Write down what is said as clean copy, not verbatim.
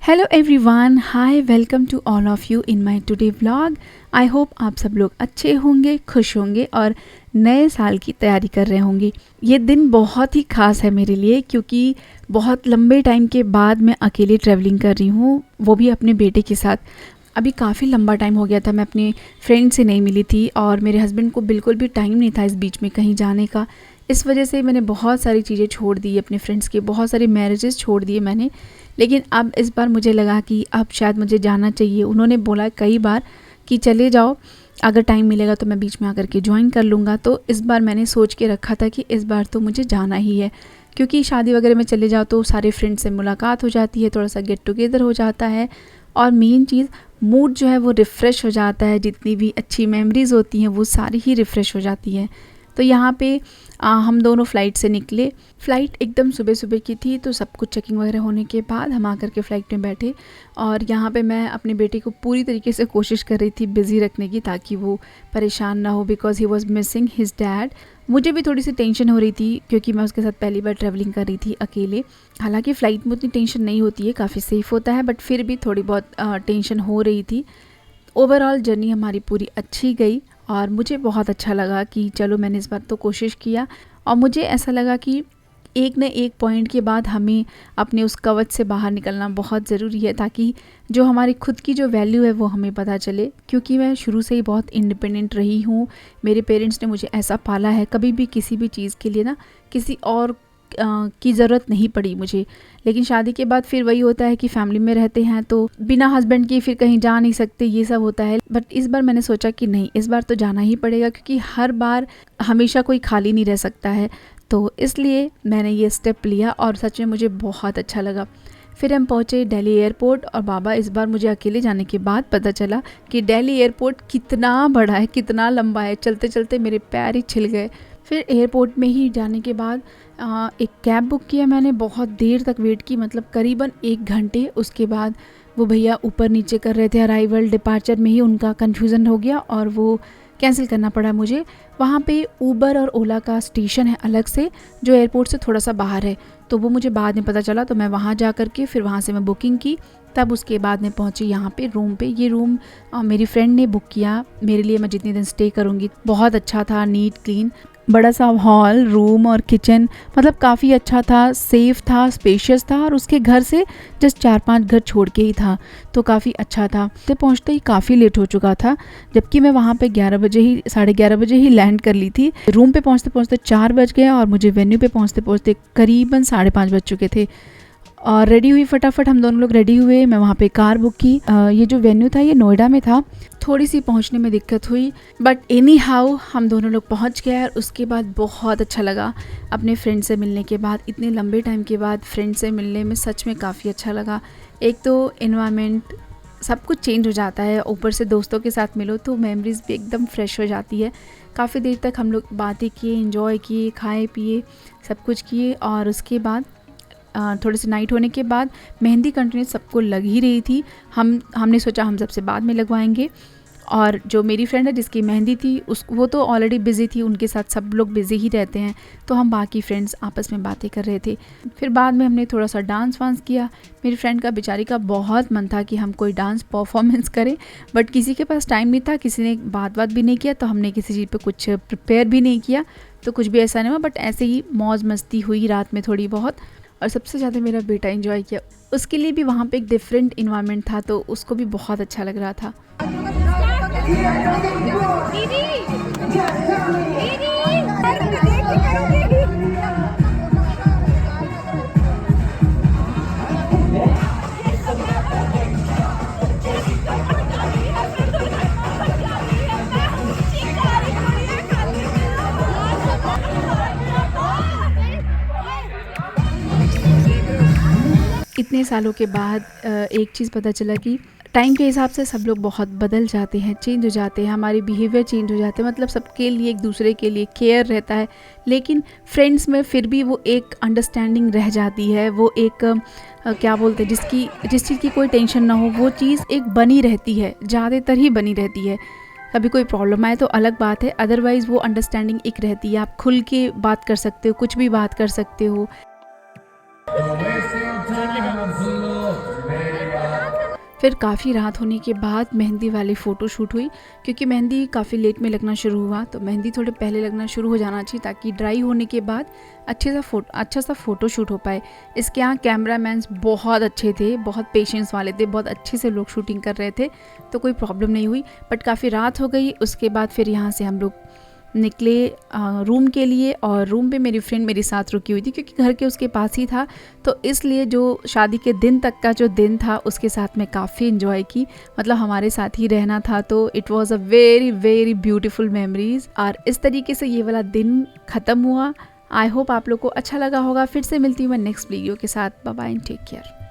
Hello everyone, hi, welcome to all of you in my today vlog. I hope आप सब लोग अच्छे होंगे, खुश होंगे और नए साल की तैयारी कर रहे होंगे। ये दिन बहुत ही ख़ास है मेरे लिए क्योंकि बहुत लंबे टाइम के बाद मैं अकेले ट्रैवलिंग कर रही हूँ, वो भी अपने बेटे के साथ। अभी काफ़ी लंबा टाइम हो गया था मैं अपने फ्रेंड से नहीं मिली थी और मेरे हस्बैंड को बिल्कुल भी टाइम नहीं था इस बीच में कहीं जाने का। इस वजह से मैंने बहुत सारी चीज़ें छोड़ दी अपने फ्रेंड्स के, बहुत सारे मैरिजेस छोड़ दिए मैंने। लेकिन अब इस बार मुझे लगा कि अब शायद मुझे जाना चाहिए। उन्होंने बोला कई बार कि चले जाओ, अगर टाइम मिलेगा तो मैं बीच में आकर के ज्वाइन कर लूँगा। तो इस बार मैंने सोच के रखा था कि इस बार तो मुझे जाना ही है, क्योंकि शादी वगैरह में चले जाओ तो सारे फ्रेंड से मुलाकात हो जाती है, थोड़ा सा गेट टुगेदर हो जाता है और मेन चीज़ मूड जो है वो रिफ़्रेश हो जाता है। जितनी भी अच्छी मेमोरीज़ होती हैं वो सारी ही रिफ़्रेश हो जाती हैं। तो यहाँ पे हम दोनों फ़्लाइट से निकले। फ़्लाइट एकदम सुबह सुबह की थी, तो सब कुछ चेकिंग वगैरह होने के बाद हम आकर के फ़्लाइट में बैठे और यहाँ पे मैं अपने बेटे को पूरी तरीके से कोशिश कर रही थी बिज़ी रखने की, ताकि वो परेशान ना हो, because he was missing his dad. मुझे भी थोड़ी सी टेंशन हो रही थी क्योंकि मैं उसके साथ पहली बार ट्रैवलिंग कर रही थी अकेले। हालांकि फ़्लाइट में उतनी टेंशन नहीं होती है, काफ़ी सेफ़ होता है, बट फिर भी थोड़ी बहुत टेंशन हो रही थी। ओवरऑल जर्नी हमारी पूरी अच्छी गई और मुझे बहुत अच्छा लगा कि चलो मैंने इस बार तो कोशिश किया। और मुझे ऐसा लगा कि एक न एक पॉइंट के बाद हमें अपने उस कवच से बाहर निकलना बहुत ज़रूरी है, ताकि जो हमारी खुद की जो वैल्यू है वो हमें पता चले। क्योंकि मैं शुरू से ही बहुत इंडिपेंडेंट रही हूँ, मेरे पेरेंट्स ने मुझे ऐसा पाला है, कभी भी किसी भी चीज़ के लिए ना किसी और की ज़रूरत नहीं पड़ी मुझे। लेकिन शादी के बाद फिर वही होता है कि फैमिली में रहते हैं तो बिना हस्बैंड के फिर कहीं जा नहीं सकते, ये सब होता है। बट इस बार मैंने सोचा कि नहीं, इस बार तो जाना ही पड़ेगा, क्योंकि हर बार हमेशा कोई खाली नहीं रह सकता है। तो इसलिए मैंने ये स्टेप लिया और सच में मुझे बहुत अच्छा लगा। फिर हम पहुँचे दिल्ली एयरपोर्ट और बाबा, इस बार मुझे अकेले जाने के बाद पता चला कि दिल्ली एयरपोर्ट कितना बड़ा है, कितना लंबा है। चलते चलते मेरे पैर ही छिल गए। फिर एयरपोर्ट में ही जाने के बाद एक कैब बुक किया मैंने, बहुत देर तक वेट की, मतलब करीबन 1 घंटे। उसके बाद वो भैया ऊपर नीचे कर रहे थे, अराइवल डिपार्चर में ही उनका कन्फ्यूज़न हो गया और वो कैंसिल करना पड़ा मुझे। वहाँ पे ऊबर और ओला का स्टेशन है अलग से, जो एयरपोर्ट से थोड़ा सा बाहर है, तो वो मुझे बाद में पता चला। तो मैं वहाँ जा कर के फिर वहाँ से मैं बुकिंग की, तब उसके बाद मैं पहुँची यहाँ पे रूम पे। ये रूम मेरी फ्रेंड ने बुक किया मेरे लिए, मैं जितने दिन स्टे करूँगी। बहुत अच्छा था, नीट क्लीन, बड़ा सा हॉल, रूम और किचन, मतलब काफ़ी अच्छा था, सेफ़ था, स्पेशियस था और उसके घर से जस्ट 4-5 घर छोड़ के ही था, तो काफ़ी अच्छा था। तो पहुँचते ही काफ़ी लेट हो चुका था, जबकि मैं वहाँ पे 11 बजे ही, 11:30 बजे ही लैंड कर ली थी। रूम पे पहुँचते पहुँचते 4 बज गए और मुझे वेन्यू पे पहुँचते पहुँचते करीबन 5:30 बज चुके थे। और रेडी हुई, फटाफट हम दोनों लोग रेडी हुए। मैं वहाँ पे कार बुक की। ये जो वेन्यू था ये नोएडा में था, थोड़ी सी पहुँचने में दिक्कत हुई, बट एनी हाउ हम दोनों लोग पहुँच गए। और उसके बाद बहुत अच्छा लगा अपने फ्रेंड से मिलने के बाद, इतने लंबे टाइम के बाद फ्रेंड से मिलने में सच में काफ़ी अच्छा लगा। एक तो इन्वायरमेंट, सब कुछ चेंज हो जाता है, ऊपर से दोस्तों के साथ मिलो तो मेमोरीज़ भी एकदम फ्रेश हो जाती है। काफ़ी देर तक हम लोग बातें किए, एंजॉय किए, खाए पिए, सब कुछ किए। और उसके बाद थोड़े से नाइट होने के बाद मेहंदी कंटिन्यू सबको लग ही रही थी। हमने सोचा हम सबसे बाद में लगवाएंगे। और जो मेरी फ्रेंड है जिसकी मेहंदी थी, वो तो ऑलरेडी बिज़ी थी, उनके साथ सब लोग बिज़ी ही रहते हैं, तो हम बाकी फ्रेंड्स आपस में बातें कर रहे थे। फिर बाद में हमने थोड़ा सा डांस वांस किया। मेरी फ्रेंड का, बेचारी का बहुत मन था कि हम कोई डांस परफॉर्मेंस करें, बट किसी के पास टाइम नहीं था, किसी ने बात भी नहीं किया, तो हमने किसी चीज़ पर कुछ प्रिपेयर भी नहीं किया, तो कुछ भी ऐसा नहीं हुआ। बट ऐसे ही मौज मस्ती हुई रात में थोड़ी बहुत। और सबसे ज़्यादा मेरा बेटा एंजॉय किया, उसके लिए भी वहाँ पे एक डिफरेंट इन्वायरमेंट था, तो उसको भी बहुत अच्छा लग रहा था। इतने सालों के बाद एक चीज़ पता चला कि टाइम के हिसाब से सब लोग बहुत बदल जाते हैं, चेंज हो जाते हैं, हमारे बिहेवियर चेंज हो जाते हैं, मतलब सबके लिए एक दूसरे के लिए केयर रहता है। लेकिन फ्रेंड्स में फिर भी वो एक अंडरस्टैंडिंग रह जाती है, वो एक क्या बोलते हैं, जिस चीज़ की कोई टेंशन ना हो, वो चीज़ एक बनी रहती है, ज़्यादातर ही बनी रहती है। कभी कोई प्रॉब्लम आए तो अलग बात है, अदरवाइज़ वो अंडरस्टैंडिंग एक रहती है। आप खुल के बात कर सकते हो, कुछ भी बात कर सकते हो। फिर काफ़ी रात होने के बाद मेहंदी वाली फ़ोटो शूट हुई, क्योंकि मेहंदी काफ़ी लेट में लगना शुरू हुआ, तो मेहंदी थोड़े पहले लगना शुरू हो जाना चाहिए ताकि ड्राई होने के बाद अच्छा सा फ़ोटो शूट हो पाए। इसके यहाँ कैमरामैन्स बहुत अच्छे थे, बहुत पेशेंस वाले थे, बहुत अच्छे से लोग शूटिंग कर रहे थे, तो कोई प्रॉब्लम नहीं हुई। बट काफ़ी रात हो गई। उसके बाद फिर यहाँ से हम लोग निकले रूम के लिए, और रूम पे मेरी फ्रेंड मेरे साथ रुकी हुई थी, क्योंकि घर के उसके पास ही था, तो इसलिए जो शादी के दिन तक का जो दिन था उसके साथ मैं काफ़ी इन्जॉय की, मतलब हमारे साथ ही रहना था, तो it was a very very beautiful memories. और इस तरीके से ये वाला दिन ख़त्म हुआ। आई होप आप लोग को अच्छा लगा होगा। फिर से मिलती हूँ मैं नेक्स्ट वीडियो के साथ। Bye bye and take care.